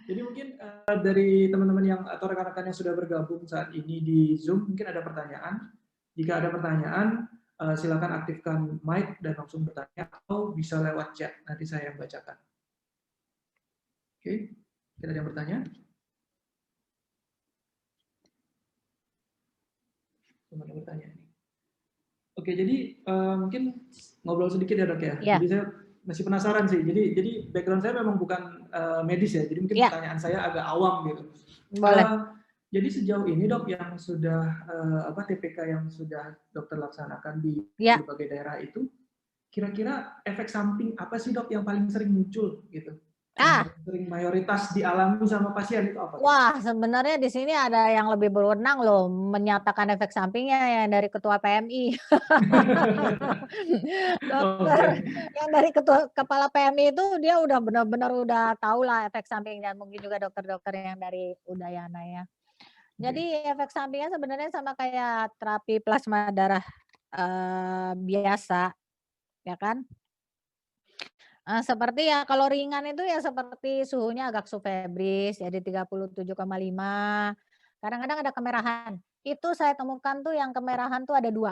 Jadi mungkin dari teman-teman yang atau rekan-rekan yang sudah bergabung saat ini di Zoom, mungkin ada pertanyaan. Jika ada pertanyaan, silakan aktifkan mic dan langsung bertanya atau bisa lewat chat. Nanti saya yang bacakan. Oke, kita ada yang bertanya? Teman yang bertanya ini. Oke, jadi mungkin ngobrol sedikit ya dok ya. Ya. Jadi saya masih penasaran sih. Jadi background saya memang bukan medis ya. Jadi mungkin pertanyaan saya agak awam gitu. Boleh. Jadi sejauh ini dok yang sudah TPK yang sudah dokter laksanakan di berbagai daerah itu, kira-kira efek samping apa sih dok yang paling sering muncul gitu? Yang sering mayoritas dialami sama pasien itu apa? Wah, sebenarnya di sini ada yang lebih berwenang loh menyatakan efek sampingnya yang dari ketua PMI. Dokter yang dari kepala PMI itu dia udah benar-benar udah tahu lah efek sampingnya, mungkin juga dokter-dokter yang dari Udayana ya. Jadi efek sampingnya sebenarnya sama kayak terapi plasma darah biasa, ya kan? Seperti ya kalau ringan itu ya seperti suhunya agak subfebris jadi 37,5. Kadang-kadang ada kemerahan. Itu saya temukan tuh yang kemerahan tuh ada 2.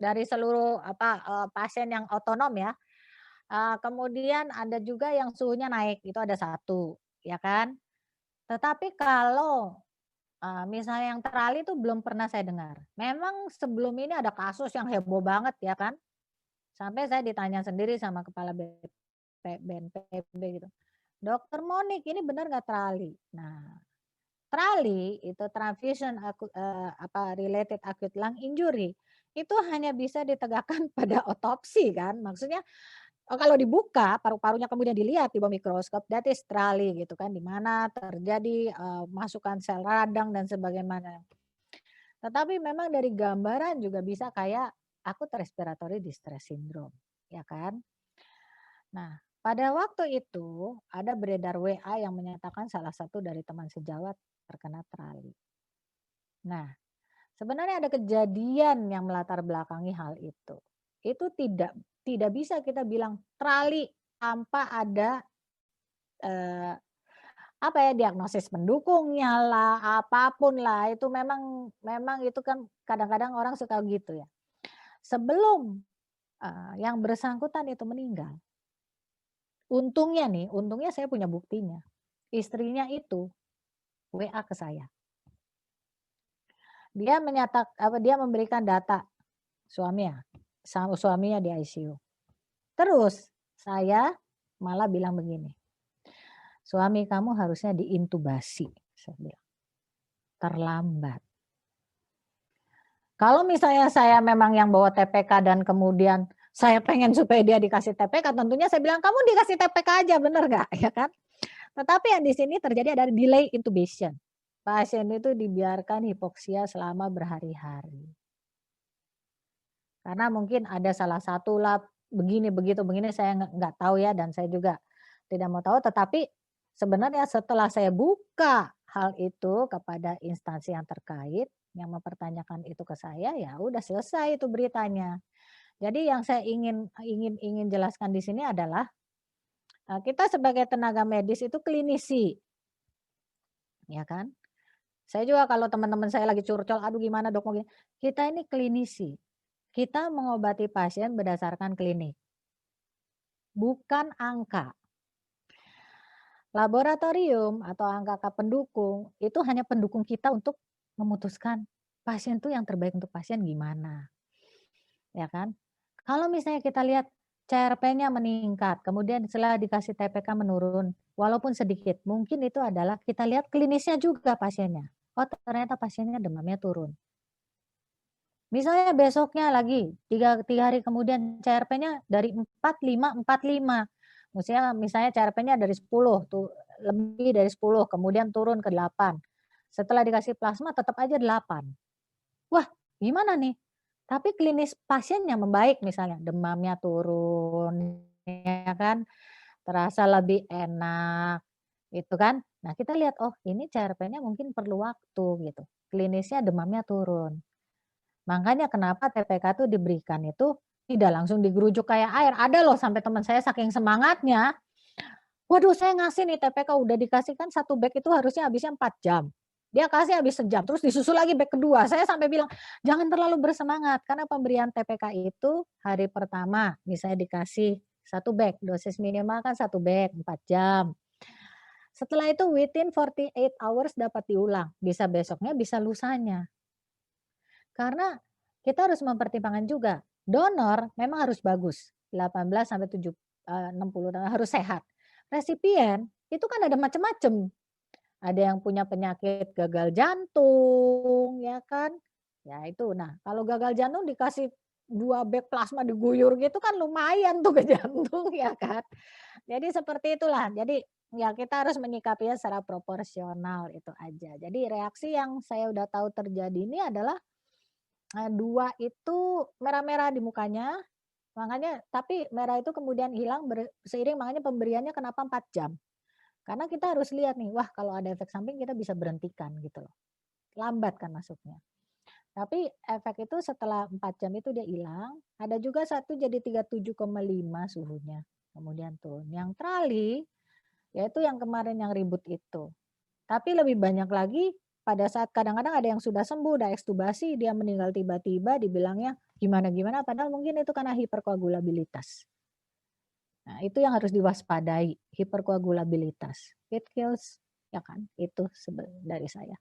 Dari seluruh pasien yang otonom ya. Kemudian ada juga yang suhunya naik, itu ada 1, ya kan. Tetapi kalau misalnya yang terali itu belum pernah saya dengar. Memang sebelum ini ada kasus yang heboh banget ya kan. Sampai saya ditanya sendiri sama kepala BNPB gitu. Dokter Monik ini benar nggak terali? Nah, terali itu transfusion related acute lung injury itu hanya bisa ditegakkan pada otopsi kan. Maksudnya kalau dibuka paru-parunya kemudian dilihat di bawah mikroskop, that is terali gitu kan, di mana terjadi masukan sel radang dan sebagaimana. Tetapi memang dari gambaran juga bisa kayak acute respiratory distress syndrome, ya kan? Nah, pada waktu itu ada beredar WA yang menyatakan salah satu dari teman sejawat terkena terali. Nah, sebenarnya ada kejadian yang melatar belakangi hal itu. Itu tidak bisa kita bilang terali tanpa ada diagnosis pendukungnya lah, apapun lah, itu memang itu kan kadang-kadang orang suka gitu ya. Sebelum yang bersangkutan itu meninggal, untungnya saya punya buktinya. Istrinya itu WA ke saya. Dia dia memberikan data suaminya di ICU. Terus saya malah bilang begini, suami kamu harusnya diintubasi, saya bilang. Terlambat. Kalau misalnya saya memang yang bawa TPK dan kemudian saya pengen supaya dia dikasih TPK, tentunya saya bilang kamu dikasih TPK aja, bener nggak, ya kan? Tetapi yang di sini terjadi adalah delay intubation. Pasien itu dibiarkan hipoksia selama berhari-hari. Karena mungkin ada salah satu lah begini saya nggak tahu ya, dan saya juga tidak mau tahu. Tetapi sebenarnya setelah saya buka hal itu kepada instansi yang terkait yang mempertanyakan itu ke saya, ya udah selesai itu beritanya. Jadi yang saya ingin jelaskan di sini adalah kita sebagai tenaga medis itu klinisi, ya kan? Saya juga kalau teman-teman saya lagi curcol, aduh gimana dok, kita ini klinisi. Kita mengobati pasien berdasarkan klinik, bukan angka. Laboratorium atau angka pendukung itu hanya pendukung kita untuk memutuskan pasien itu yang terbaik untuk pasien gimana, ya kan? Kalau misalnya kita lihat CRP-nya meningkat, kemudian setelah dikasih TPK menurun, walaupun sedikit, mungkin itu adalah kita lihat klinisnya juga pasiennya. Oh ternyata pasiennya demamnya turun. Misalnya besoknya lagi, 3 hari kemudian CRP-nya dari 45. Misalnya CRP-nya dari 10, lebih dari 10, kemudian turun ke 8. Setelah dikasih plasma tetap aja 8. Wah, gimana nih? Tapi klinis pasiennya membaik, misalnya demamnya turun, ya kan? Terasa lebih enak, gitu kan? Nah, kita lihat, oh ini CRP-nya mungkin perlu waktu gitu. Klinisnya demamnya turun. Makanya kenapa TPK itu diberikan itu Tidak langsung digerujuk kayak air. Ada loh sampai teman saya saking semangatnya, waduh saya ngasih nih TPK udah dikasih kan 1 bag itu harusnya habisnya 4 jam. Dia kasih habis sejam, terus disusul lagi bag kedua. Saya sampai bilang, "Jangan terlalu bersemangat," karena pemberian TPK itu hari pertama misalnya dikasih 1 bag, dosis minimal kan 1 bag 4 jam. Setelah itu within 48 hours dapat diulang, bisa besoknya, bisa lusanya. Karena kita harus mempertimbangkan juga, donor memang harus bagus, 18 sampai 60 tahun harus sehat. Resipien itu kan ada macam-macam. Ada yang punya penyakit gagal jantung, ya kan. Ya itu, nah kalau gagal jantung dikasih 2 bag plasma diguyur gitu kan lumayan tuh ke jantung ya kan. Jadi seperti itulah. Jadi ya kita harus menyikapinya secara proporsional itu aja. Jadi reaksi yang saya udah tahu terjadi ini adalah 2 itu merah-merah di mukanya, makanya tapi merah itu kemudian hilang seiring makanya pemberiannya kenapa 4 jam. Karena kita harus lihat nih, wah kalau ada efek samping kita bisa berhentikan gitu loh. Lambat kan masuknya. Tapi efek itu setelah 4 jam itu dia hilang, ada juga satu jadi 37,5 suhunya, kemudian turun. Yang trali, yaitu yang kemarin yang ribut itu. Tapi lebih banyak lagi pada saat kadang-kadang ada yang sudah sembuh, udah ekstubasi, dia meninggal tiba-tiba dibilangnya gimana-gimana, padahal mungkin itu karena hiperkoagulabilitas. Nah, itu yang harus diwaspadai, hiperkoagulabilitas. It kills, ya kan? Itu dari saya.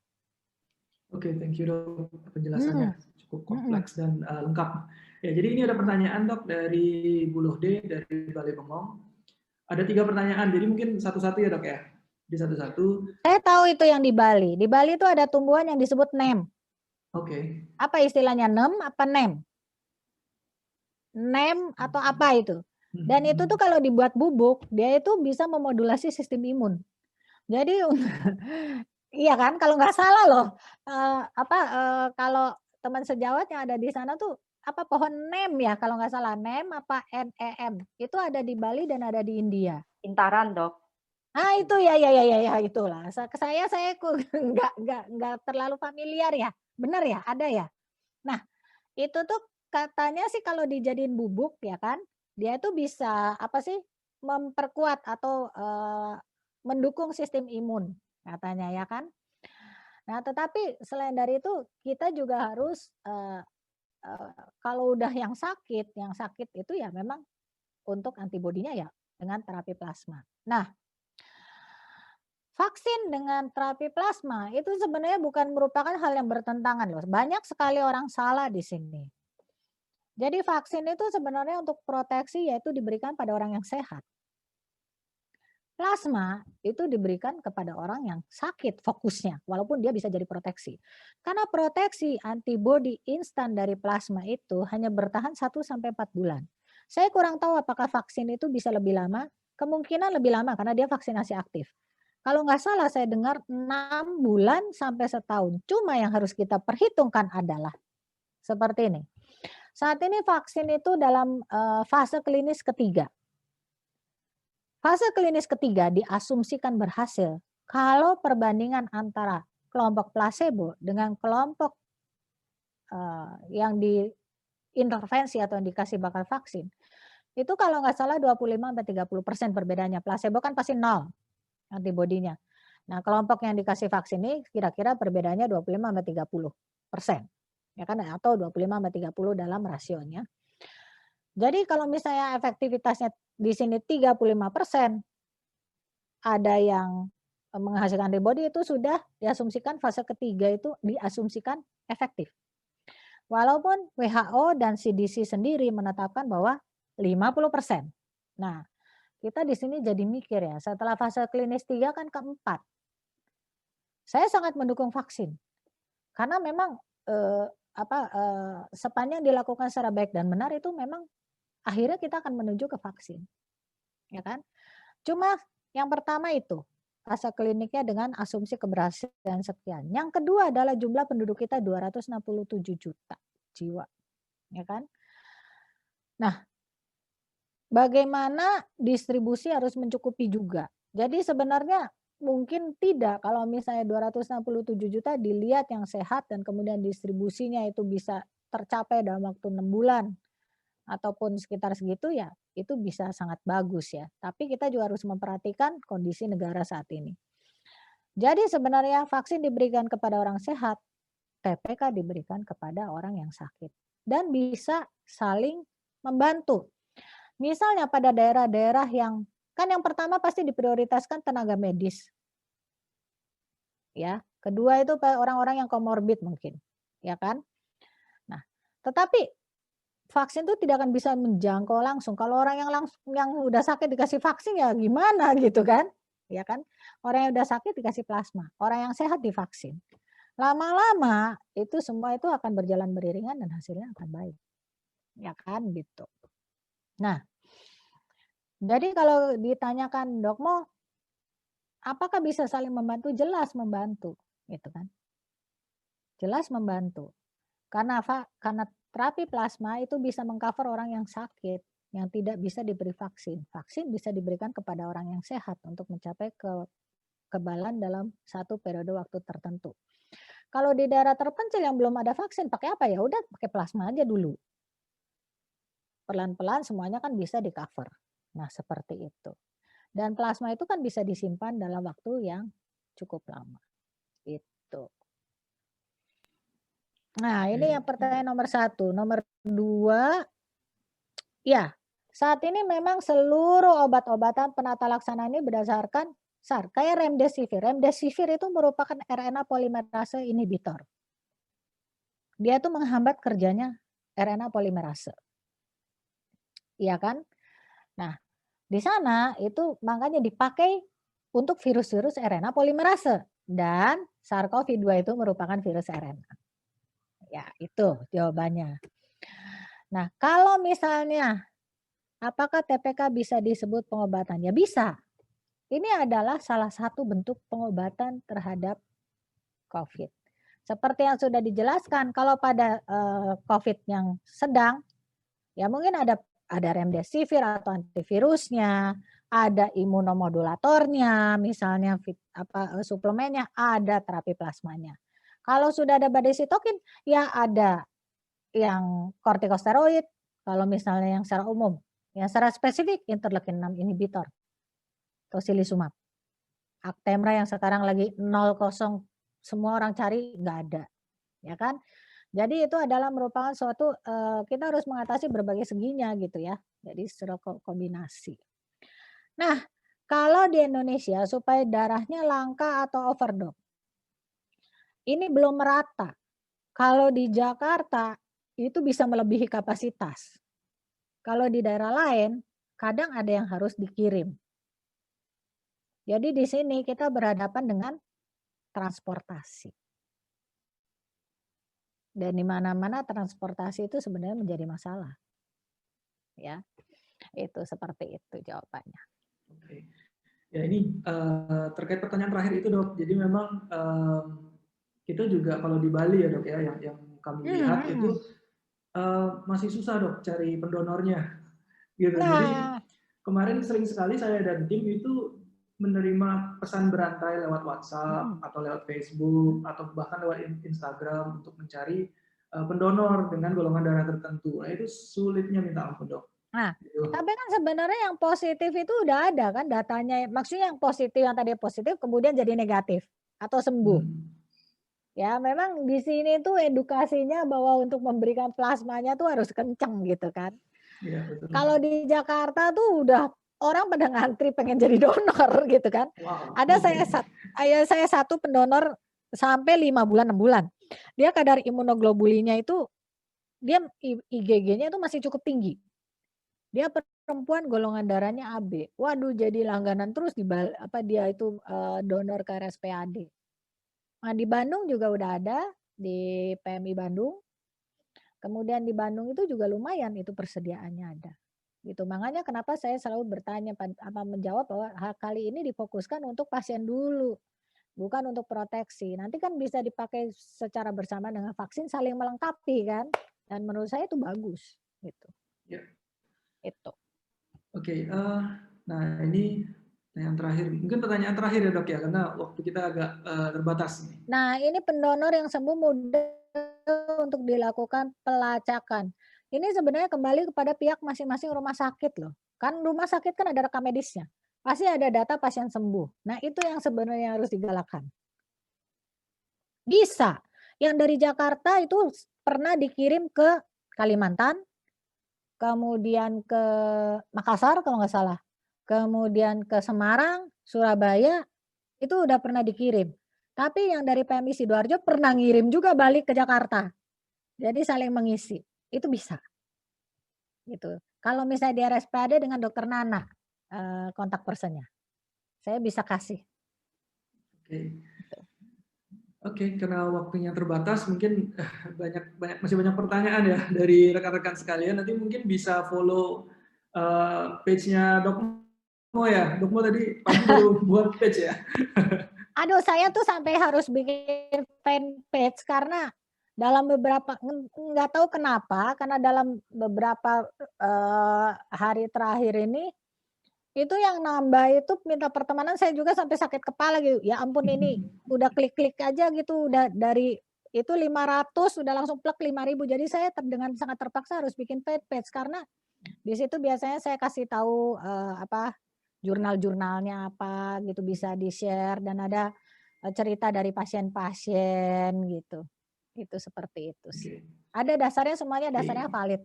Oke, thank you dok, Hmm, penjelasannya cukup kompleks dan lengkap. Ya, jadi ini ada pertanyaan dok dari Bu Lohde dari Balai Bengong. Ada 3 pertanyaan, jadi mungkin satu-satu ya dok ya. Di satu-satu. Saya tahu itu yang di Bali. Di Bali itu ada tumbuhan yang disebut nem. Oke. Apa istilahnya nem? Apa nem? Nem atau apa itu? Dan itu tuh kalau dibuat bubuk, dia itu bisa memodulasi sistem imun. Jadi iya kan, kalau nggak salah loh, kalau teman sejawat yang ada di sana tuh, apa pohon nem ya kalau nggak salah, nem apa nem, itu ada di Bali dan ada di India. Intaran, Dok. Ah itu ya itulah. Saya nggak terlalu familiar ya, benar ya, ada ya. Nah itu tuh katanya sih kalau dijadiin bubuk ya kan, dia itu bisa apa sih, memperkuat atau, mendukung sistem imun katanya ya kan. Nah tetapi selain dari itu kita juga harus, kalau udah yang sakit itu ya memang untuk antibodinya ya dengan terapi plasma. Nah vaksin dengan terapi plasma itu sebenarnya bukan merupakan hal yang bertentangan loh, banyak sekali orang salah di sini. Jadi vaksin itu sebenarnya untuk proteksi yaitu diberikan pada orang yang sehat. Plasma itu diberikan kepada orang yang sakit fokusnya, walaupun dia bisa jadi proteksi. Karena proteksi antibodi instan dari plasma itu hanya bertahan 1-4 bulan. Saya kurang tahu apakah vaksin itu bisa lebih lama, kemungkinan lebih lama karena dia vaksinasi aktif. Kalau nggak salah saya dengar 6 bulan sampai setahun. Cuma yang harus kita perhitungkan adalah seperti ini. Saat ini vaksin itu dalam fase klinis ketiga. Fase klinis ketiga diasumsikan berhasil kalau perbandingan antara kelompok placebo dengan kelompok yang diintervensi atau yang dikasih bakal vaksin, itu kalau nggak salah 25-30% perbedaannya. Placebo kan pasti 0 antibodinya. Nah kelompok yang dikasih vaksin ini kira-kira perbedaannya 25-30%. Ya kan, atau 25-30 dalam rasionya. Jadi kalau misalnya efektivitasnya di sini 35%, ada yang menghasilkan antibody itu sudah diasumsikan fase ketiga itu diasumsikan efektif. Walaupun WHO dan CDC sendiri menetapkan bahwa 50%. Nah, kita di sini jadi mikir ya, setelah fase klinis 3 kan keempat. Saya sangat mendukung vaksin. Karena memang sepanjang dilakukan secara baik dan benar itu memang akhirnya kita akan menuju ke vaksin. Ya kan? Cuma yang pertama itu fase kliniknya dengan asumsi keberhasilan sekian. Yang kedua adalah jumlah penduduk kita 267 juta jiwa. Ya kan? Nah, bagaimana distribusi harus mencukupi juga. Jadi sebenarnya mungkin tidak kalau misalnya 267 juta dilihat yang sehat dan kemudian distribusinya itu bisa tercapai dalam waktu 6 bulan ataupun sekitar segitu ya itu bisa sangat bagus ya. Tapi kita juga harus memperhatikan kondisi negara saat ini. Jadi sebenarnya vaksin diberikan kepada orang sehat, TPK diberikan kepada orang yang sakit dan bisa saling membantu. Misalnya pada daerah-daerah yang kan yang pertama pasti diprioritaskan tenaga medis. Ya, kedua itu orang-orang yang komorbid mungkin, ya kan? Nah, tetapi vaksin itu tidak akan bisa menjangkau langsung. Kalau orang yang udah sakit dikasih vaksin ya gimana gitu kan? Ya kan? Orang yang udah sakit dikasih plasma, orang yang sehat divaksin. Lama-lama itu semua itu akan berjalan beriringan dan hasilnya akan baik. Ya kan gitu. Nah, jadi kalau ditanyakan Dok Mo, apakah bisa saling membantu? Jelas membantu, gitu kan? Jelas membantu. Karena terapi plasma itu bisa mengcover orang yang sakit, yang tidak bisa diberi vaksin. Vaksin bisa diberikan kepada orang yang sehat untuk mencapai kekebalan dalam satu periode waktu tertentu. Kalau di daerah terpencil yang belum ada vaksin, pakai apa ya? Udah pakai plasma aja dulu. Pelan-pelan semuanya kan bisa di-cover. Nah, seperti itu. Dan plasma itu kan bisa disimpan dalam waktu yang cukup lama. Itu. Nah, ini yang pertanyaan nomor 1. Nomor 2, ya, saat ini memang seluruh obat-obatan penata laksana ini berdasarkan SAR. Kayak remdesivir. Remdesivir itu merupakan RNA polimerase inhibitor. Dia tuh menghambat kerjanya RNA polimerase. Iya kan? Nah, di sana itu makanya dipakai untuk virus-virus RNA polimerase. Dan SARS-CoV-2 itu merupakan virus RNA. Ya, itu jawabannya. Nah, kalau misalnya apakah TPK bisa disebut pengobatan? Ya bisa. Ini adalah salah satu bentuk pengobatan terhadap COVID. Seperti yang sudah dijelaskan, kalau pada COVID yang sedang, ya mungkin ada remdesivir atau antivirusnya, ada imunomodulatornya, misalnya suplemennya, ada terapi plasmanya. Kalau sudah ada badai sitokin, ya ada yang kortikosteroid, kalau misalnya yang secara umum, yang secara spesifik interleukin 6 inhibitor, tocilizumab. Actemra yang sekarang lagi 0,0 semua orang cari nggak ada, ya kan? Jadi itu adalah merupakan suatu kita harus mengatasi berbagai seginya gitu ya. Jadi secara kombinasi. Nah, kalau di Indonesia supaya darahnya langka atau overdose, ini belum merata. Kalau di Jakarta itu bisa melebihi kapasitas. Kalau di daerah lain kadang ada yang harus dikirim. Jadi di sini kita berhadapan dengan transportasi. Dan di mana-mana transportasi itu sebenarnya menjadi masalah. Ya, itu seperti itu jawabannya. Oke. Ya ini terkait pertanyaan terakhir itu Dok. Jadi memang kita juga kalau di Bali ya Dok ya, yang kami lihat itu masih susah Dok cari pendonornya. Gitu. Jadi kemarin sering sekali saya dan tim itu menerima pesan berantai lewat WhatsApp atau lewat Facebook atau bahkan lewat Instagram untuk mencari pendonor dengan golongan darah tertentu. Nah itu sulitnya minta ampun Dok. Nah, tapi kan sebenarnya yang positif itu udah ada kan datanya. Maksudnya yang positif, yang tadi positif kemudian jadi negatif atau sembuh. Ya memang di sini tuh edukasinya bahwa untuk memberikan plasmanya tuh harus kenceng gitu kan. Ya, betul. Kalau di Jakarta tuh udah orang pada ngantri pengen jadi donor gitu kan. Wow. Ada saya satu pendonor sampai 5 bulan 6 bulan. Dia kadar imunoglobulinnya itu dia IgG-nya itu masih cukup tinggi. Dia perempuan golongan darahnya AB. Waduh jadi langganan terus dia itu donor ke RSPAD. Nah, di Bandung juga udah ada di PMI Bandung. Kemudian di Bandung itu juga lumayan itu persediaannya ada. Gitu. Makanya kenapa saya selalu bertanya menjawab bahwa kali ini difokuskan untuk pasien dulu, bukan untuk proteksi. Nanti kan bisa dipakai secara bersama dengan vaksin saling melengkapi kan. Dan menurut saya itu bagus gitu. Ya. Itu. Oke, nah ini yang terakhir, mungkin pertanyaan terakhir ya Dok ya, karena waktu kita agak terbatas. Nah ini pendonor yang sembuh mudah untuk dilakukan pelacakan. Ini sebenarnya kembali kepada pihak masing-masing rumah sakit loh. Kan rumah sakit kan ada rekam medisnya. Pasti ada data pasien sembuh. Nah, itu yang sebenarnya harus digalakkan. Bisa. Yang dari Jakarta itu pernah dikirim ke Kalimantan, kemudian ke Makassar kalau nggak salah, kemudian ke Semarang, Surabaya, itu udah pernah dikirim. Tapi yang dari PMI Sidoarjo pernah ngirim juga balik ke Jakarta. Jadi saling mengisi. Itu bisa. Gitu. Kalau misalnya di RSPAD dengan Dokter Nana, kontak personnya. Saya bisa kasih. Oke. Oke, karena waktunya terbatas, mungkin masih banyak pertanyaan ya dari rekan-rekan sekalian. Nanti mungkin bisa follow page-nya Dokmo ya. Dokmo tadi pagi baru buat page ya. Aduh, saya tuh sampai harus bikin fanpage karena dalam beberapa nggak tahu kenapa, karena dalam beberapa hari terakhir ini itu yang nambah itu minta pertemanan, saya juga sampai sakit kepala gitu. Ya ampun, ini udah klik-klik aja gitu, udah dari itu 500 udah langsung plek 5.000. Jadi saya dengan sangat terpaksa harus bikin fanpage karena di situ biasanya saya kasih tahu jurnal-jurnalnya apa gitu bisa di-share dan ada cerita dari pasien-pasien gitu. Itu seperti itu sih. Ada dasarnya, semuanya dasarnya valid.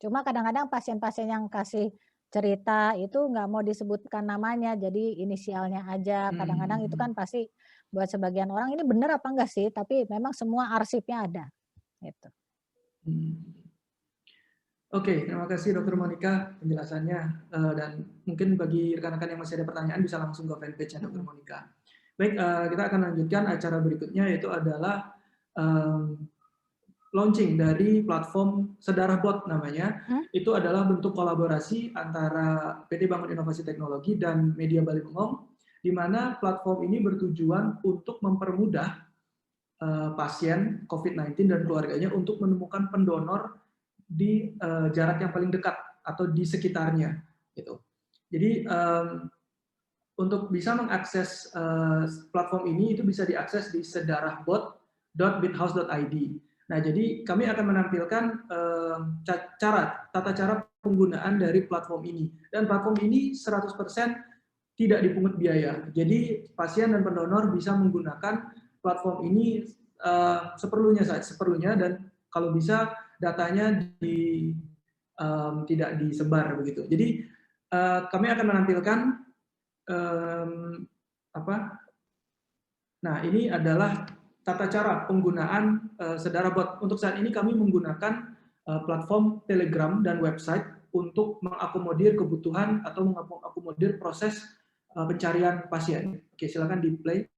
Cuma kadang-kadang pasien-pasien yang kasih cerita itu nggak mau disebutkan namanya, jadi inisialnya aja. Kadang-kadang itu kan pasti buat sebagian orang ini benar apa enggak sih, tapi memang semua arsipnya ada. Gitu. Oke, terima kasih Dr. Monica penjelasannya, dan mungkin bagi rekan-rekan yang masih ada pertanyaan bisa langsung ke fanpage-nya Dr. Monica. Baik, kita akan lanjutkan acara berikutnya, yaitu adalah launching dari platform Sedarah Bot namanya. Itu adalah bentuk kolaborasi antara PT Bangun Inovasi Teknologi dan Media Bali Bengong, di mana platform ini bertujuan untuk mempermudah pasien COVID-19 dan keluarganya untuk menemukan pendonor di jarak yang paling dekat atau di sekitarnya. Gitu. Jadi untuk bisa mengakses platform ini, itu bisa diakses di sedarahbot.bithouse.id. Nah, jadi kami akan menampilkan tata cara penggunaan dari platform ini. Dan platform ini 100% tidak dipungut biaya. Jadi pasien dan pendonor bisa menggunakan platform ini seperlunya, dan kalau bisa datanya tidak disebar begitu. Jadi kami akan menampilkan Nah, ini adalah tata cara penggunaan Sedarah Bot. Untuk saat ini kami menggunakan platform Telegram dan website untuk mengakomodir kebutuhan atau mengakomodir proses pencarian pasien. Oke, silakan di play.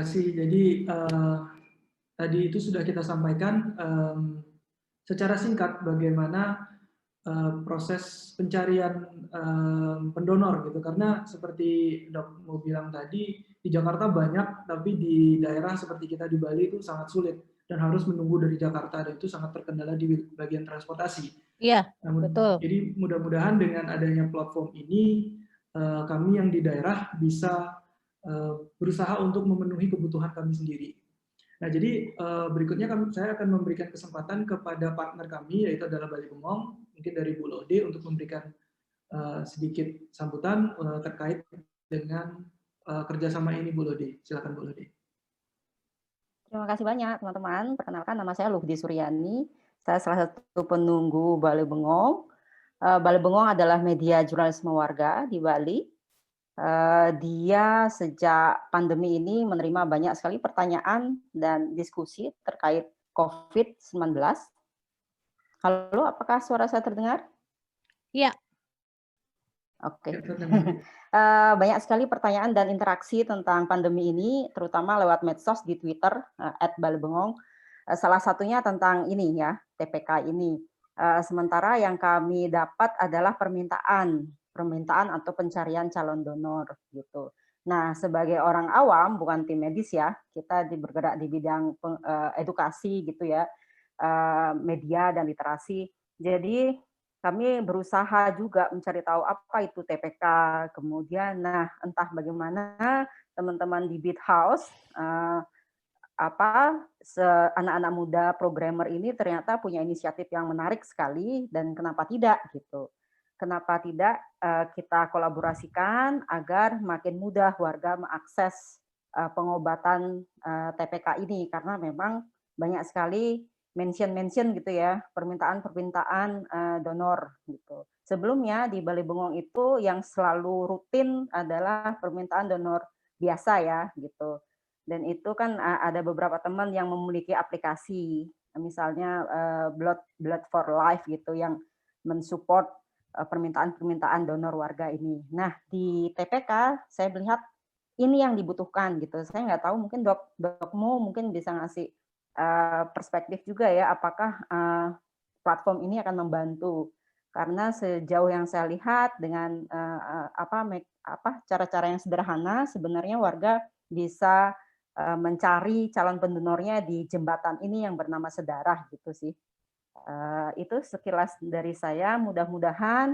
kasih. Jadi tadi itu sudah kita sampaikan secara singkat bagaimana proses pencarian pendonor gitu. Karena seperti Dok mau bilang tadi, di Jakarta banyak, tapi di daerah seperti kita di Bali itu sangat sulit dan harus menunggu dari Jakarta, dan itu sangat terkendala di bagian transportasi. Iya, betul. Jadi mudah-mudahan dengan adanya platform ini kami yang di daerah bisa berusaha untuk memenuhi kebutuhan kami sendiri. Nah, jadi berikutnya saya akan memberikan kesempatan kepada partner kami, yaitu adalah Bali Bengong, mungkin dari Bu Lode, untuk memberikan sedikit sambutan terkait dengan kerjasama ini, Bu Lode. Silakan, Bu Lode. Terima kasih banyak, teman-teman. Perkenalkan, nama saya Luhdi Suryani. Saya salah satu penunggu Bali Bengong. Bali Bengong adalah media jurnalisme warga di Bali. Dia sejak pandemi ini menerima banyak sekali pertanyaan dan diskusi terkait COVID-19. Halo, apakah suara saya terdengar? Iya. Oke. Banyak sekali pertanyaan dan interaksi tentang pandemi ini, terutama lewat medsos di Twitter @balibengong. Salah satunya tentang ini ya, TPK ini. Sementara yang kami dapat adalah permintaan atau pencarian calon donor gitu. Nah, sebagai orang awam, bukan tim medis ya, kita bergerak di bidang edukasi gitu ya, media dan literasi. Jadi kami berusaha juga mencari tahu apa itu TPK, kemudian entah bagaimana teman-teman di Beat House anak-anak muda programmer ini ternyata punya inisiatif yang menarik sekali, dan kenapa tidak gitu. Kenapa tidak kita kolaborasikan agar makin mudah warga mengakses pengobatan TPK ini, karena memang banyak sekali mention gitu ya, permintaan donor gitu. Sebelumnya di Bali Bengong itu yang selalu rutin adalah permintaan donor biasa ya gitu. Dan itu kan ada beberapa teman yang memiliki aplikasi, misalnya Blood for Life gitu, yang mensupport permintaan donor warga ini. Nah, di TPK saya melihat ini yang dibutuhkan gitu. Saya nggak tahu, mungkin Dokmu mungkin bisa ngasih perspektif juga ya, apakah platform ini akan membantu. Karena sejauh yang saya lihat dengan cara-cara yang sederhana, sebenarnya warga bisa mencari calon pendonornya di jembatan ini yang bernama Sedarah gitu sih. Itu sekilas dari saya. Mudah-mudahan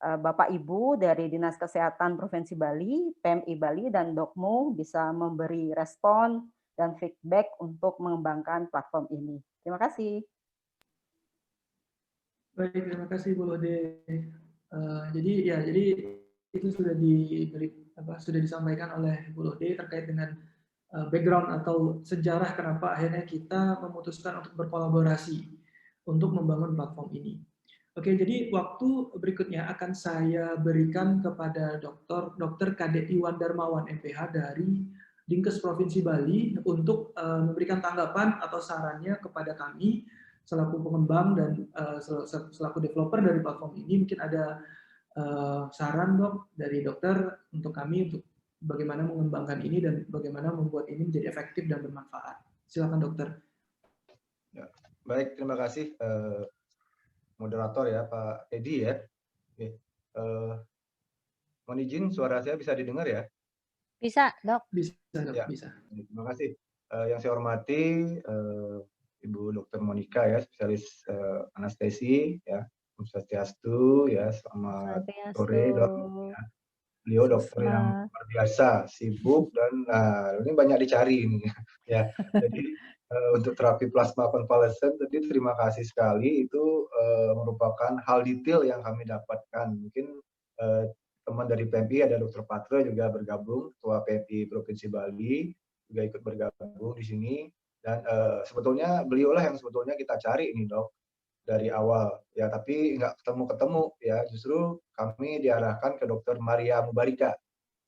Bapak Ibu dari Dinas Kesehatan Provinsi Bali, PMI Bali, dan Dokmu bisa memberi respon dan feedback untuk mengembangkan platform ini. Terima kasih. Baik, terima kasih Bu Lode. Jadi itu sudah disampaikan oleh Bu Lode terkait dengan background atau sejarah kenapa akhirnya kita memutuskan untuk berkolaborasi untuk membangun platform ini. Oke, jadi waktu berikutnya akan saya berikan kepada Dr. KDI Wan Darmawan MPH dari Dinkes Provinsi Bali untuk memberikan tanggapan atau sarannya kepada kami selaku pengembang dan selaku developer dari platform ini. Mungkin ada saran, Dok, dari dokter untuk kami untuk bagaimana mengembangkan ini dan bagaimana membuat ini menjadi efektif dan bermanfaat. Silakan, dokter. Ya, baik, terima kasih moderator ya, Pak Edi ya. Mohon izin, suara saya bisa didengar ya? Bisa, Dok. Bisa, Dok. Ya. Bisa. Terima kasih. Yang saya hormati Ibu Dr. Monica ya, spesialis anestesi ya. Om Swastiastu ya, selamat sore Dok. Ya. Beliau dokter yang luar biasa, sibuk, dan ini banyak dicari ini ya. Jadi untuk terapi plasma konvalesen tadi terima kasih sekali, itu merupakan hal detail yang kami dapatkan. Mungkin teman dari PMI, ada Dr. Patra juga bergabung, Ketua PMI Provinsi Bali juga ikut bergabung di sini, dan sebetulnya beliaulah yang sebetulnya kita cari ini, Dok, dari awal ya, tapi nggak ketemu ya, justru kami diarahkan ke Dr. Maria Mubarika,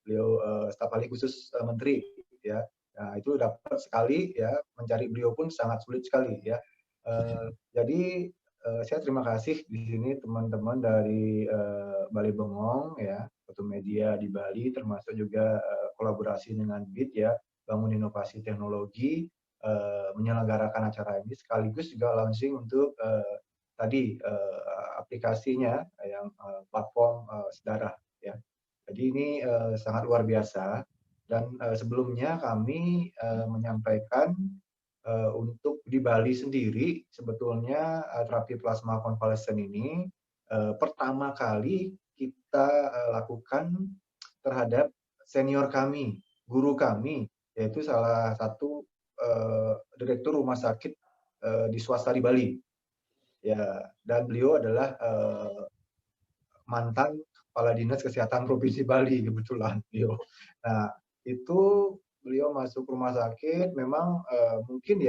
beliau staf ahli khusus menteri ya. Nah, itu dapat sekali ya, mencari beliau pun sangat sulit sekali ya. Jadi saya terima kasih di sini teman-teman dari Bali Bengong ya, satu media di Bali, termasuk juga kolaborasi dengan BIT ya, bangun inovasi teknologi, menyelenggarakan acara ini sekaligus juga launching untuk tadi aplikasinya yang platform Sedara ya. Jadi ini sangat luar biasa dan sebelumnya kami menyampaikan untuk di Bali sendiri sebetulnya terapi plasma konvalesen ini pertama kali kita lakukan terhadap senior kami, guru kami, yaitu salah satu direktur rumah sakit di swasta di Bali. Ya, dan beliau adalah mantan Kepala Dinas Kesehatan Provinsi Bali kebetulan beliau. Nah, itu beliau masuk rumah sakit, memang mungkin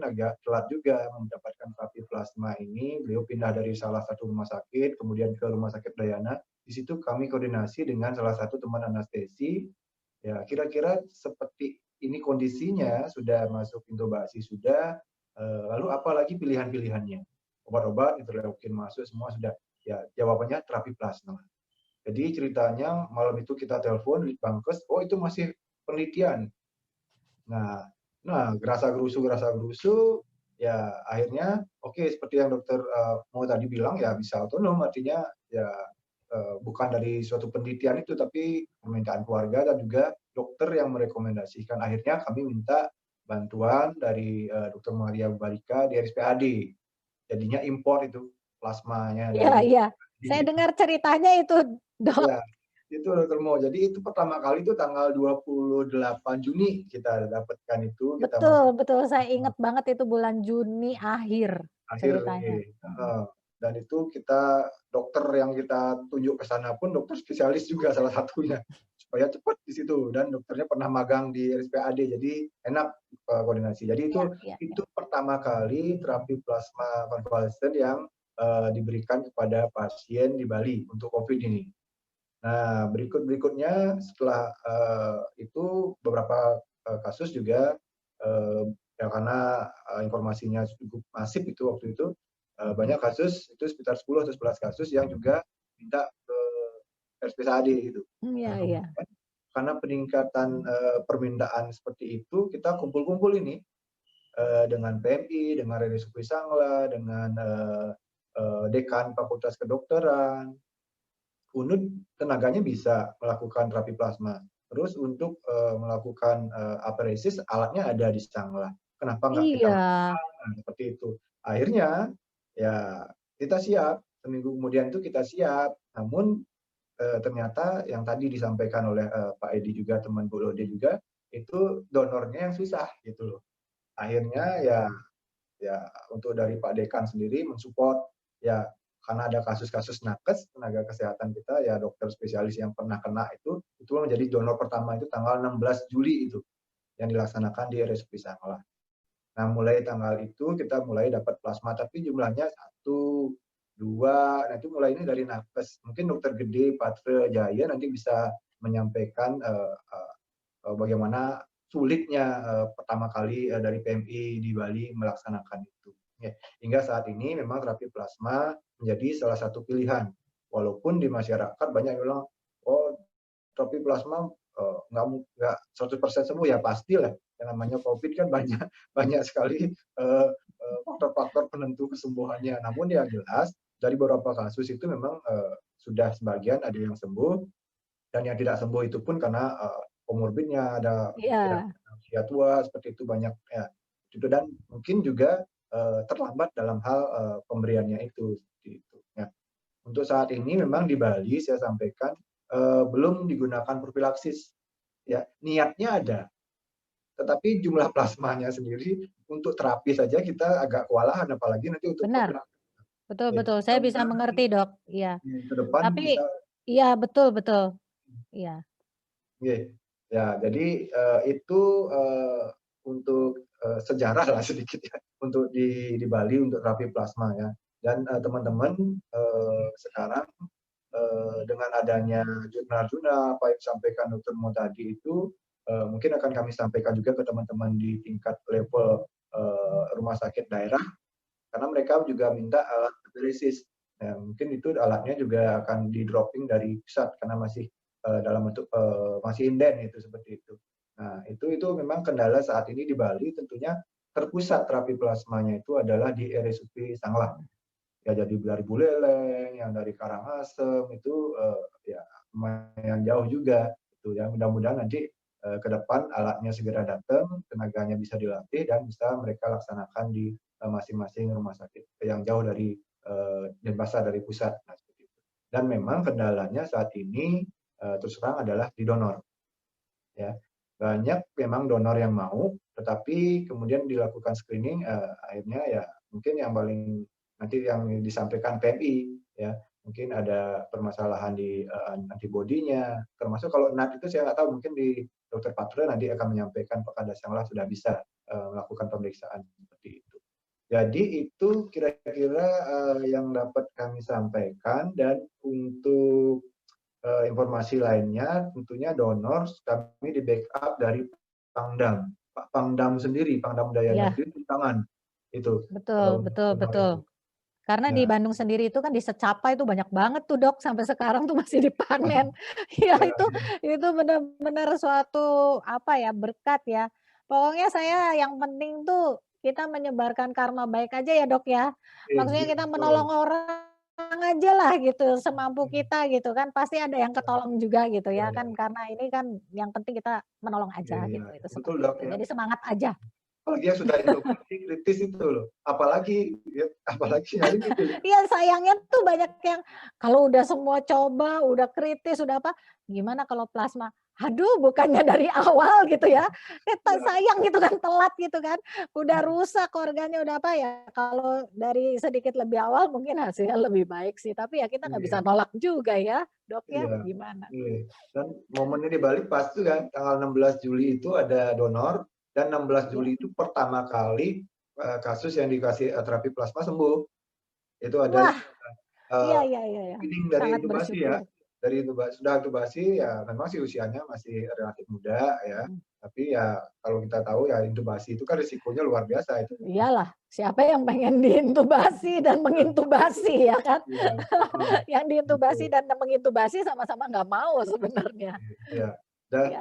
agak telat juga mendapatkan terapi plasma ini. Beliau pindah dari salah satu rumah sakit, kemudian ke Rumah Sakit Dayana. Di situ kami koordinasi dengan salah satu teman anestesi. Ya, kira-kira seperti ini kondisinya, sudah masuk intubasi, sudah. Lalu apalagi pilihan-pilihannya? Obat-obat, interleukin masuk, semua sudah. Ya, jawabannya terapi plasma. Jadi ceritanya malam itu kita telepon Litbangkes, oh itu masih penelitian. Nah, gerasa-gerusu, ya akhirnya oke, seperti yang dokter mau tadi bilang, ya bisa otonom, artinya ya bukan dari suatu penelitian itu, tapi permintaan keluarga dan juga dokter yang merekomendasikan. Akhirnya kami minta bantuan dari Dr. Maria Barika di RSPAD. Jadinya impor itu plasmanya. Iya. Saya dengar ceritanya itu, Dok. Ya, itu Dr. Mo. Jadi itu pertama kali itu tanggal 28 Juni kita dapatkan itu. Betul. Saya ingat banget itu bulan Juni akhir ceritanya. Dan itu kita, dokter yang kita tunjuk ke sana pun dokter spesialis juga salah satunya. Supaya cepat di situ. Dan dokternya pernah magang di RSPAD, jadi enak koordinasi. Jadi itu pertama kali terapi plasma konvalesen yang diberikan kepada pasien di Bali untuk COVID ini. Nah, berikutnya setelah itu beberapa kasus juga ya karena informasinya cukup masif itu waktu itu, banyak kasus itu sekitar 10 atau 11 kasus yang juga minta ke RSPAD gitu. Iya. Karena peningkatan permintaan seperti itu, kita kumpul-kumpul ini dengan PMI, dengan RSUP Sangla, dengan Dekan Fakultas Kedokteran, UNUD tenaganya bisa melakukan terapi plasma. Terus untuk melakukan apresis, alatnya ada di Sangla. Kenapa nggak kita melakukan seperti itu? Akhirnya ya kita siap. Seminggu kemudian itu kita siap. Namun ternyata yang tadi disampaikan oleh Pak Edi juga, teman Bu Lode juga, itu donornya yang susah gitu loh. Akhirnya ya untuk dari Pak Dekan sendiri mensupport ya, karena ada kasus-kasus nakes tenaga kesehatan kita ya, dokter spesialis yang pernah kena itu menjadi donor pertama itu tanggal 16 Juli itu yang dilaksanakan di RSUP Sangla. Nah, mulai tanggal itu kita mulai dapat plasma, tapi jumlahnya 1, 2, nah itu mulainya dari nakes. Mungkin dokter gede, Patre, Jaya nanti bisa menyampaikan bagaimana sulitnya pertama kali dari PMI di Bali melaksanakan itu. Ya, hingga saat ini memang terapi plasma menjadi salah satu pilihan. Walaupun di masyarakat banyak yang bilang, oh terapi plasma nggak 100% sembuh, ya pastilah. Yang namanya COVID kan banyak sekali faktor-faktor penentu kesembuhannya. Namun yang jelas dari beberapa kasus itu memang sudah sebagian ada yang sembuh, dan yang tidak sembuh itu pun karena komorbidnya, ada usia tua seperti itu banyak ya. Dan mungkin juga terlambat dalam hal pemberiannya itu. Ya. Untuk saat ini memang di Bali saya sampaikan belum digunakan profilaksis. Ya, niatnya ada. Tetapi jumlah plasmanya sendiri untuk terapi saja kita agak kewalahan, apalagi nanti untuk benar. Betul. Saya bisa mengerti, Dok. Iya. Ke depan tapi bisa, iya, betul. Iya. Ya, jadi itu untuk sejarah lah sedikit ya untuk di Bali untuk terapi plasma ya. Dan teman-teman sekarang dengan adanya jurnal-jurnal apa yang disampaikan Dr. Mo tadi itu mungkin akan kami sampaikan juga ke teman-teman di tingkat level rumah sakit daerah, karena mereka juga minta alat analisis. Nah, mungkin itu alatnya juga akan di dropping dari pusat karena masih dalam bentuk masih inden itu seperti itu. Nah, itu memang kendala saat ini di Bali, tentunya terpusat terapi plasmanya itu adalah di RSUP Sanglah. Ya, jadi dari Buleleng, yang dari Karangasem itu ya lumayan jauh juga. Itu ya, mudah-mudahan nanti ke depan alatnya segera datang, tenaganya bisa dilatih dan bisa mereka laksanakan di masing-masing rumah sakit yang jauh dari Denpasar, dari pusat. Nah, seperti itu. Dan memang kendalanya saat ini terus terang adalah di donor. Ya, banyak memang donor yang mau, tetapi kemudian dilakukan screening, akhirnya ya mungkin yang paling nanti yang disampaikan PMI, ya mungkin ada permasalahan di antibodinya, termasuk kalau NAT itu saya nggak tahu, mungkin di Dokter Patra nanti akan menyampaikan apakah Sanglah sudah bisa melakukan pemeriksaan seperti itu. Jadi itu kira-kira yang dapat kami sampaikan, dan untuk informasi lainnya tentunya donor kami di backup dari Pangdam. Pak Pangdam sendiri, Pangdam Dayanya sendiri di tangan itu. Betul. Karena di Ya. Bandung sendiri itu kan di Secapa itu banyak banget tuh Dok, sampai sekarang tuh masih dipanen. Ya itu benar-benar suatu apa ya, berkat ya. Pokoknya saya yang penting tuh kita menyebarkan karma baik aja ya Dok ya. Maksudnya kita menolong orang aja lah gitu, semampu kita gitu kan, pasti ada yang ketolong juga gitu ya kan, karena ini kan yang penting kita menolong aja gitu, itu Betul, seperti Dok, itu. ya. Jadi semangat aja. Apalagi yang sudah intubasi kritis itu loh. Apalagi nyari gitu. Iya sayangnya tuh banyak yang kalau udah semua coba, udah kritis, udah apa, gimana kalau plasma? Aduh bukannya dari awal gitu ya, sayang gitu kan, telat gitu kan, udah rusak organnya, udah apa ya, kalau dari sedikit lebih awal mungkin hasilnya lebih baik sih, tapi ya kita nggak bisa nolak juga ya Dok ya, gimana? Dan momennya di Bali pas tuh kan, tanggal 16 Juli itu ada donor, dan 16 Juli itu pertama kali kasus yang dikasih terapi plasma sembuh. Itu ada screening dari sangat intubasi bersyukur. ya. Dari sudah intubasi ya, memang sih usianya masih relatif muda ya. Tapi ya kalau kita tahu ya intubasi itu kan risikonya luar biasa itu. Iyalah, siapa yang pengen diintubasi dan mengintubasi ya kan? Yang diintubasi dan mengintubasi sama-sama nggak mau sebenarnya. Ya. Dan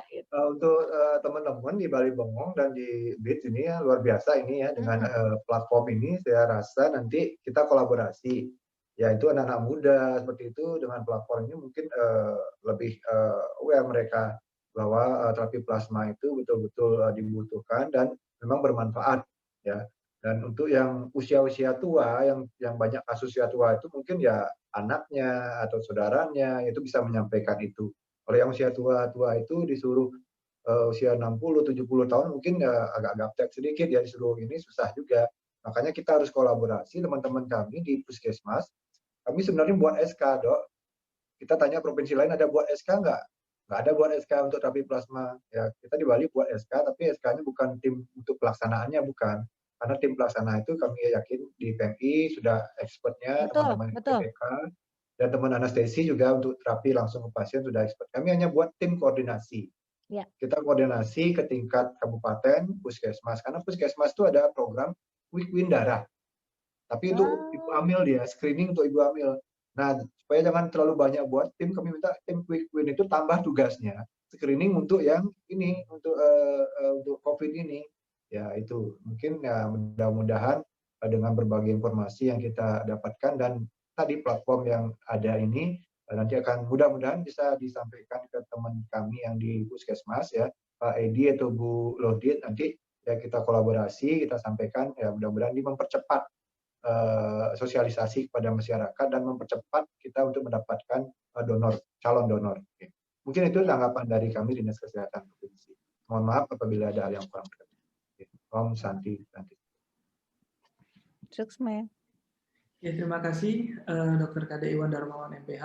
untuk teman-teman di Bali Bengong dan di BIT ini ya luar biasa ini ya, dengan platform ini saya rasa nanti kita kolaborasi. Ya itu anak-anak muda seperti itu, dengan platform ini mungkin lebih aware mereka bahwa terapi plasma itu betul-betul dibutuhkan dan memang bermanfaat ya. Dan untuk yang usia-usia tua, yang banyak kasus usia tua itu mungkin ya anaknya atau saudaranya itu bisa menyampaikan itu. Kalau yang usia tua-tua itu disuruh usia 60, 70 tahun mungkin ya agak gaptek sedikit ya, disuruh ini susah juga. Makanya kita harus kolaborasi teman-teman kami di Puskesmas. Kami sebenarnya buat SK, Dok. Kita tanya provinsi lain ada buat SK nggak? Nggak ada buat SK untuk terapi plasma. Ya, kita di Bali buat SK, tapi SK-nya bukan tim untuk pelaksanaannya, bukan. Karena tim pelaksana itu kami yakin di PMI sudah expertnya, teman-teman PPK, dan teman anestesi juga untuk terapi langsung ke pasien sudah expert. Kami hanya buat tim koordinasi. Kita koordinasi ke tingkat kabupaten, puskesmas. Karena puskesmas itu ada program quick win darah. Tapi untuk ibu hamil dia, screening untuk ibu hamil. Nah, supaya jangan terlalu banyak buat tim, kami minta tim quick win itu tambah tugasnya. Screening untuk yang ini, untuk COVID ini. Ya itu, mungkin ya mudah-mudahan dengan berbagai informasi yang kita dapatkan dan tadi platform yang ada ini, nanti akan mudah-mudahan bisa disampaikan ke teman kami yang di Puskesmas ya, Pak Edi atau Bu Lodit, nanti ya kita kolaborasi, kita sampaikan, ya mudah-mudahan ini mempercepat sosialisasi kepada masyarakat dan mempercepat kita untuk mendapatkan calon donor. Mungkin itu tanggapan dari kami Dinas Kesehatan Provinsi. Mohon maaf apabila ada hal yang kurang berkenan. Om Santi. Ya, terima kasih Dr. Kade Iwan Darmawan MPH.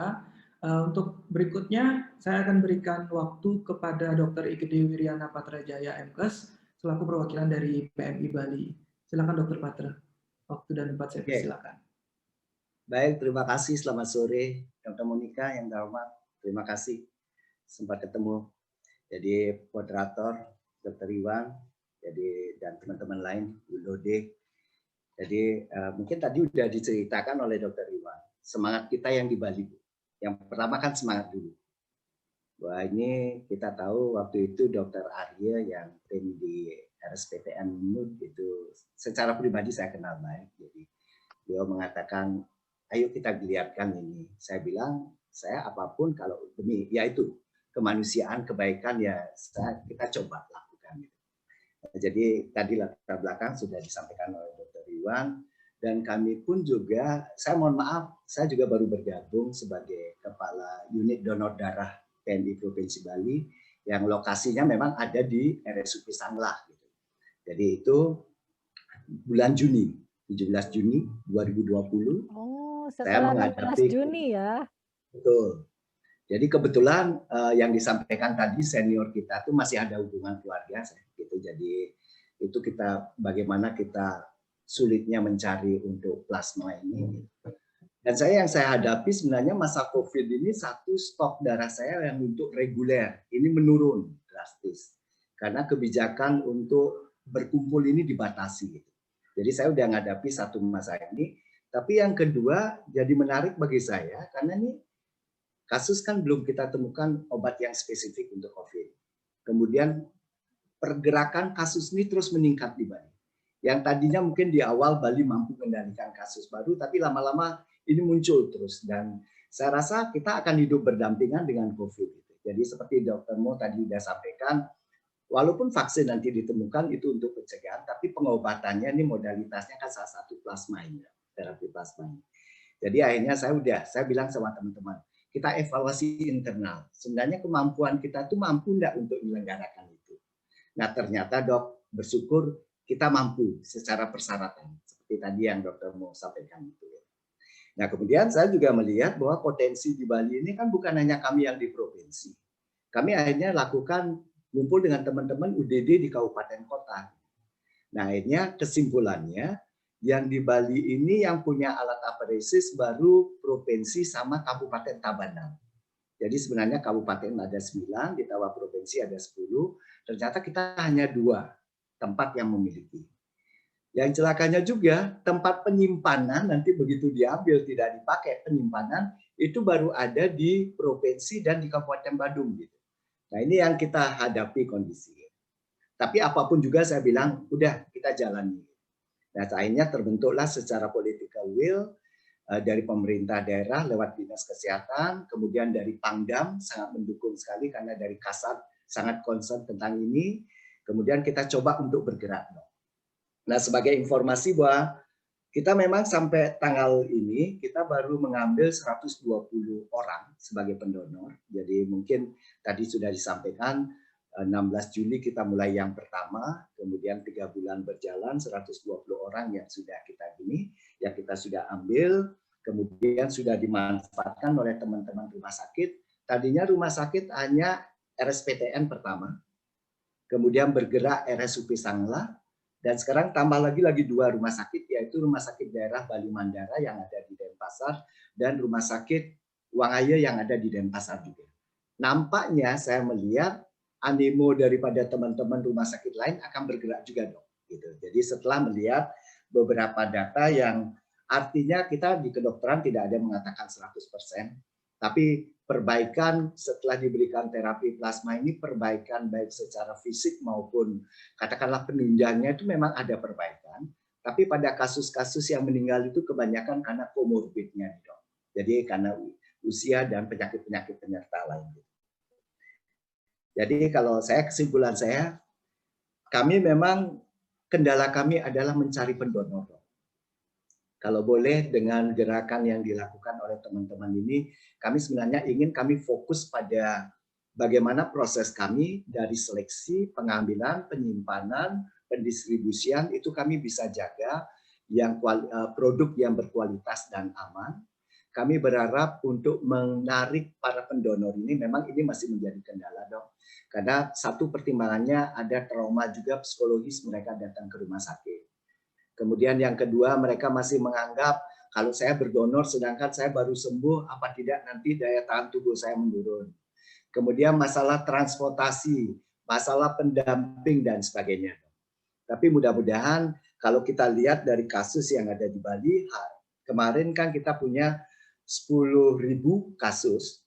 Untuk berikutnya saya akan berikan waktu kepada Dr. Igede Wiryana Patrajaya MKes selaku perwakilan dari PMI Bali. Silakan Dr. Patra. Waktu dan tempat saya silakan. Baik, terima kasih. Selamat sore, Dr. Monika yang terhormat. Terima kasih sempat ketemu. Jadi moderator Dr. Iwan, jadi dan teman-teman lain, Bu Lode. Jadi mungkin tadi sudah diceritakan oleh Dr. Iwan. Semangat kita yang di Bali. Yang pertama kan semangat dulu. Wah, ini kita tahu waktu itu Dr. Arya yang tim di RSPTN NUT itu secara pribadi saya kenal baik. Jadi beliau mengatakan, ayo kita lihatkan ini. Saya bilang, saya apapun kalau demi yaitu kemanusiaan, kebaikan ya kita coba lakukan. Jadi tadi latar belakang sudah disampaikan oleh Dr. Iwan, dan kami pun juga, saya mohon maaf, saya juga baru bergabung sebagai Kepala Unit Donor Darah PMI Provinsi Bali, yang lokasinya memang ada di RSUP Sanglah. Jadi itu bulan Juni, 17 Juni 2020. Oh, saya setelah 16 menghadapi Juni ya. Betul. Jadi kebetulan yang disampaikan tadi senior kita itu masih ada hubungan keluarga, gitu. Jadi itu kita bagaimana kita sulitnya mencari untuk plasma ini. Dan yang saya hadapi sebenarnya masa COVID ini satu stok darah saya yang untuk reguler ini menurun drastis karena kebijakan untuk berkumpul ini dibatasi. Jadi saya udah menghadapi satu masa ini. Tapi yang kedua jadi menarik bagi saya karena ini kasus kan belum kita temukan obat yang spesifik untuk COVID. Kemudian pergerakan kasus ini terus meningkat di Bali. Yang tadinya mungkin di awal Bali mampu mengendalikan kasus baru, tapi lama-lama ini muncul terus. Dan saya rasa kita akan hidup berdampingan dengan COVID. Jadi seperti Dr. Mo tadi sudah sampaikan, walaupun vaksin nanti ditemukan itu untuk pencegahan, tapi pengobatannya ini modalitasnya kan salah satu plasma ini, terapi plasma ini. Jadi akhirnya saya bilang sama teman-teman, kita evaluasi internal. Sebenarnya kemampuan kita tuh mampu enggak untuk menyelenggarakan itu. Nah ternyata dok, bersyukur kita mampu secara persyaratan. Seperti tadi yang dokter mau sampaikan itu. Nah kemudian saya juga melihat bahwa potensi di Bali ini kan bukan hanya kami yang di provinsi. Kami akhirnya lakukan ngumpul dengan teman-teman UDD di kabupaten kota. Nah akhirnya kesimpulannya, yang di Bali ini yang punya alat apresis baru provinsi sama Kabupaten Tabanan. Jadi sebenarnya kabupaten ada 9, di Tawa provinsi ada 10. Ternyata kita hanya 2 tempat yang memiliki. Yang celakanya juga tempat penyimpanan nanti begitu diambil tidak dipakai penyimpanan itu baru ada di provinsi dan di Kabupaten Badung gitu. Nah ini yang kita hadapi kondisi. Tapi apapun juga saya bilang udah kita jalani. Nah, akhirnya terbentuklah secara political will dari pemerintah daerah lewat dinas kesehatan, kemudian dari Pangdam sangat mendukung sekali karena dari Kasat sangat concern tentang ini. Kemudian kita coba untuk bergerak. Nah, sebagai informasi bahwa kita memang sampai tanggal ini kita baru mengambil 120 orang sebagai pendonor. Jadi mungkin tadi sudah disampaikan 16 Juli kita mulai yang pertama, kemudian 3 bulan berjalan 120 orang yang sudah kita yang kita sudah ambil, kemudian sudah dimanfaatkan oleh teman-teman rumah sakit. Tadinya rumah sakit hanya RSPTN pertama, kemudian bergerak RSUP Sanglah, dan sekarang tambah lagi 2 rumah sakit, yaitu Rumah Sakit Daerah Bali Mandara yang ada di Denpasar, dan Rumah Sakit Wangaya yang ada di Denpasar juga. Nampaknya saya melihat animo daripada teman-teman rumah sakit lain akan bergerak juga dong. Gitu. Jadi setelah melihat beberapa data yang artinya kita di kedokteran tidak ada mengatakan 100%, tapi perbaikan setelah diberikan terapi plasma ini perbaikan baik secara fisik maupun katakanlah penunjangnya itu memang ada perbaikan. Tapi pada kasus-kasus yang meninggal itu kebanyakan karena komorbidnya dong. Jadi karena usia dan penyakit-penyakit penyerta lain. Jadi kalau kesimpulan saya, kami memang kendala kami adalah mencari pendonor. Kalau boleh dengan gerakan yang dilakukan oleh teman-teman ini, kami sebenarnya ingin kami fokus pada bagaimana proses kami dari seleksi, pengambilan, penyimpanan, pendistribusian, itu kami bisa jaga yang produk yang berkualitas dan aman. Kami berharap untuk menarik para pendonor ini, memang ini masih menjadi kendala dok. Karena satu pertimbangannya ada trauma juga psikologis mereka datang ke rumah sakit. Kemudian yang kedua mereka masih menganggap kalau saya berdonor sedangkan saya baru sembuh, apa tidak nanti daya tahan tubuh saya menurun. Kemudian masalah transportasi, masalah pendamping dan sebagainya. Tapi mudah-mudahan kalau kita lihat dari kasus yang ada di Bali, kemarin kan kita punya 10.000 kasus,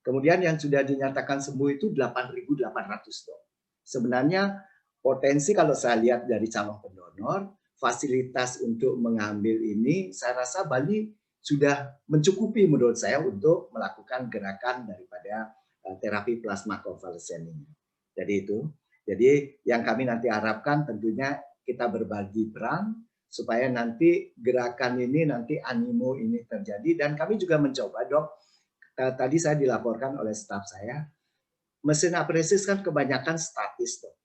Kemudian yang sudah dinyatakan sembuh itu 8.800 dok. Sebenarnya potensi kalau saya lihat dari calon pendonor, fasilitas untuk mengambil ini, saya rasa Bali sudah mencukupi menurut saya untuk melakukan gerakan daripada terapi plasma konvalesen ini. Jadi itu. Jadi yang kami nanti harapkan tentunya kita berbagi peran supaya nanti gerakan ini nanti animo ini terjadi, dan kami juga mencoba dok, tadi saya dilaporkan oleh staf saya, mesin apresis kan kebanyakan statis dok.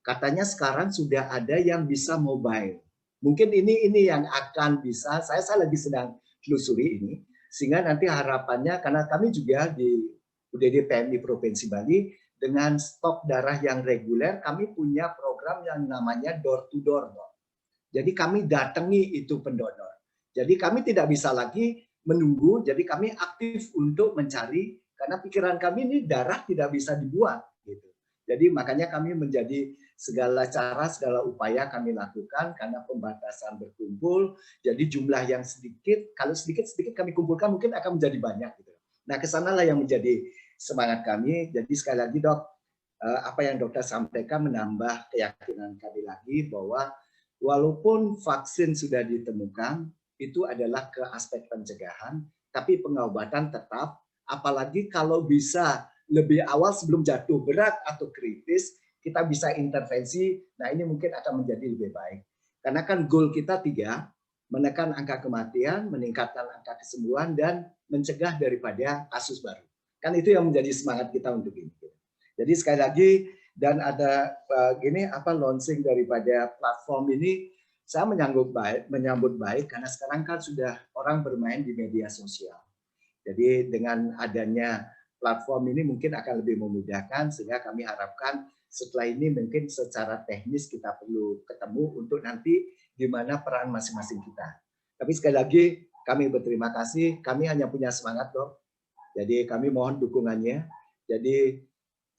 Katanya sekarang sudah ada yang bisa mobile. Mungkin ini yang akan bisa, saya lagi sedang telusuri ini, sehingga nanti harapannya, karena kami juga di UDD PMI Provinsi Bali, dengan stok darah yang reguler, kami punya program yang namanya door to door. Jadi kami datangi itu pendonor. Jadi kami tidak bisa lagi menunggu, jadi kami aktif untuk mencari, karena pikiran kami ini darah tidak bisa dibuat. Gitu. Jadi makanya kami menjadi segala cara, segala upaya kami lakukan, karena pembatasan berkumpul, jadi jumlah yang sedikit, kalau sedikit-sedikit kami kumpulkan mungkin akan menjadi banyak. Gitu. Nah kesanalah yang menjadi semangat kami. Jadi sekali lagi dok, apa yang dokter sampaikan menambah keyakinan kami lagi bahwa walaupun vaksin sudah ditemukan, itu adalah ke aspek pencegahan, tapi pengobatan tetap, apalagi kalau bisa lebih awal sebelum jatuh berat atau kritis, kita bisa intervensi, nah ini mungkin akan menjadi lebih baik. Karena kan goal kita 3, menekan angka kematian, meningkatkan angka kesembuhan, dan mencegah daripada kasus baru. Kan itu yang menjadi semangat kita untuk ini. Jadi sekali lagi, dan ada launching daripada platform ini, saya menyambut baik karena sekarang kan sudah orang bermain di media sosial. Jadi dengan adanya platform ini mungkin akan lebih memudahkan, sehingga kami harapkan setelah ini mungkin secara teknis kita perlu ketemu untuk nanti di mana peran masing-masing kita. Tapi sekali lagi kami berterima kasih, kami hanya punya semangat dok. Jadi kami mohon dukungannya. Jadi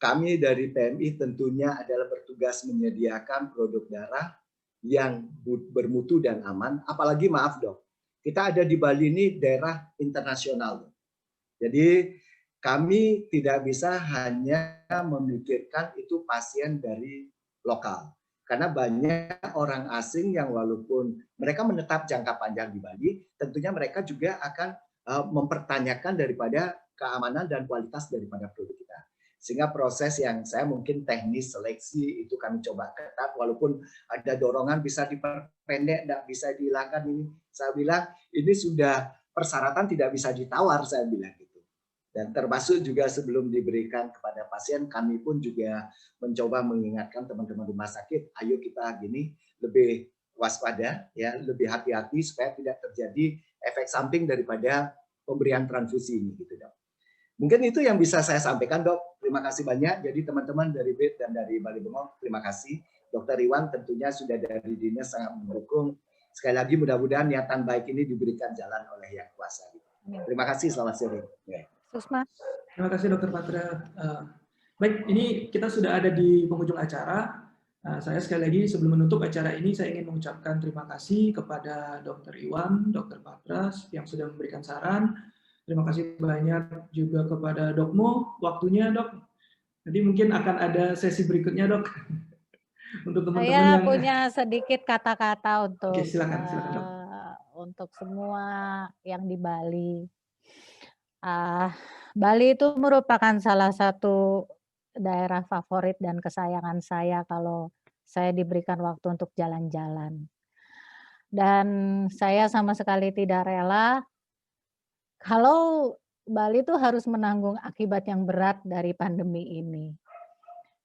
kami dari PMI tentunya adalah bertugas menyediakan produk darah yang bermutu dan aman. Apalagi maaf dok, kita ada di Bali ini daerah internasional. Jadi kami tidak bisa hanya memikirkan itu pasien dari lokal. Karena banyak orang asing yang walaupun mereka menetap jangka panjang di Bali, tentunya mereka juga akan mempertanyakan daripada keamanan dan kualitas daripada produk kita. Sehingga proses yang saya mungkin teknis seleksi itu kami coba ketat, walaupun ada dorongan bisa diperpendek, tidak bisa dihilangkan ini. Saya bilang ini sudah persyaratan tidak bisa ditawar, saya bilang gitu. Dan termasuk juga sebelum diberikan kepada pasien, kami pun juga mencoba mengingatkan teman-teman rumah sakit, ayo kita gini lebih waspada, ya, lebih hati-hati supaya tidak terjadi efek samping daripada pemberian transfusi ini, gitu dok. Mungkin itu yang bisa saya sampaikan dok. Terima kasih banyak. Jadi teman-teman dari BIT dan dari Bali Bengong, terima kasih. Dr. Iwan tentunya sudah dari dinas sangat mendukung. Sekali lagi mudah-mudahan niatan baik ini diberikan jalan oleh Yang Kuasa. Terima kasih, selamat sore. Susma. Terima kasih Dr. Patra. Baik, ini kita sudah ada di penghujung acara. Saya sekali lagi sebelum menutup acara ini, saya ingin mengucapkan terima kasih kepada Dr. Iwan, Dr. Patra yang sudah memberikan saran. Terima kasih banyak juga kepada Dokmo, waktunya dok. Jadi mungkin akan ada sesi berikutnya dok. Untuk teman-teman Saya yang punya sedikit kata-kata untuk Oke, silakan dok. Untuk semua yang di Bali. Bali itu merupakan salah satu daerah favorit dan kesayangan saya kalau saya diberikan waktu untuk jalan-jalan. Dan saya sama sekali tidak rela kalau Bali itu harus menanggung akibat yang berat dari pandemi ini.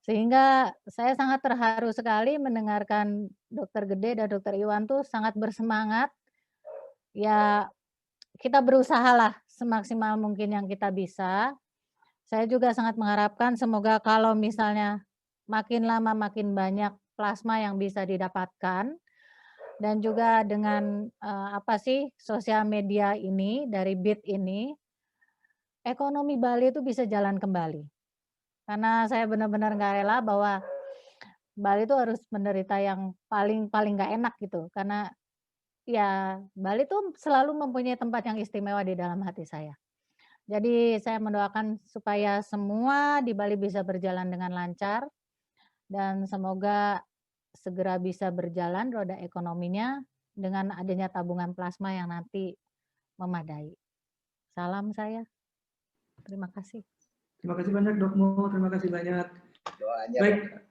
Sehingga saya sangat terharu sekali mendengarkan Dokter Gede dan Dokter Iwan tuh sangat bersemangat. Ya, kita berusahalah semaksimal mungkin yang kita bisa. Saya juga sangat mengharapkan semoga kalau misalnya makin lama makin banyak plasma yang bisa didapatkan. Dan juga dengan sosial media ini dari BIT ini, ekonomi Bali itu bisa jalan kembali. Karena saya benar-benar nggak rela bahwa Bali itu harus menderita yang paling nggak enak gitu. Karena ya Bali itu selalu mempunyai tempat yang istimewa di dalam hati saya. Jadi saya mendoakan supaya semua di Bali bisa berjalan dengan lancar dan semoga segera bisa berjalan roda ekonominya dengan adanya tabungan plasma yang nanti memadai. Salam saya. Terima kasih. Terima kasih banyak Dok Mo, terima kasih banyak. Doanya Baik. Dok.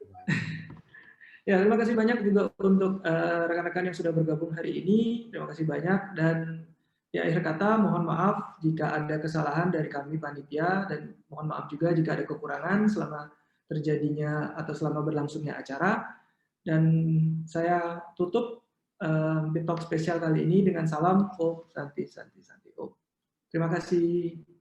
Ya, terima kasih banyak juga untuk rekan-rekan yang sudah bergabung hari ini. Terima kasih banyak dan di akhir kata mohon maaf jika ada kesalahan dari kami panitia dan mohon maaf juga jika ada kekurangan selama terjadinya atau selama berlangsungnya acara. Dan saya tutup Bit Talk spesial kali ini dengan salam Om Santi Santi Santi Om. Terima kasih.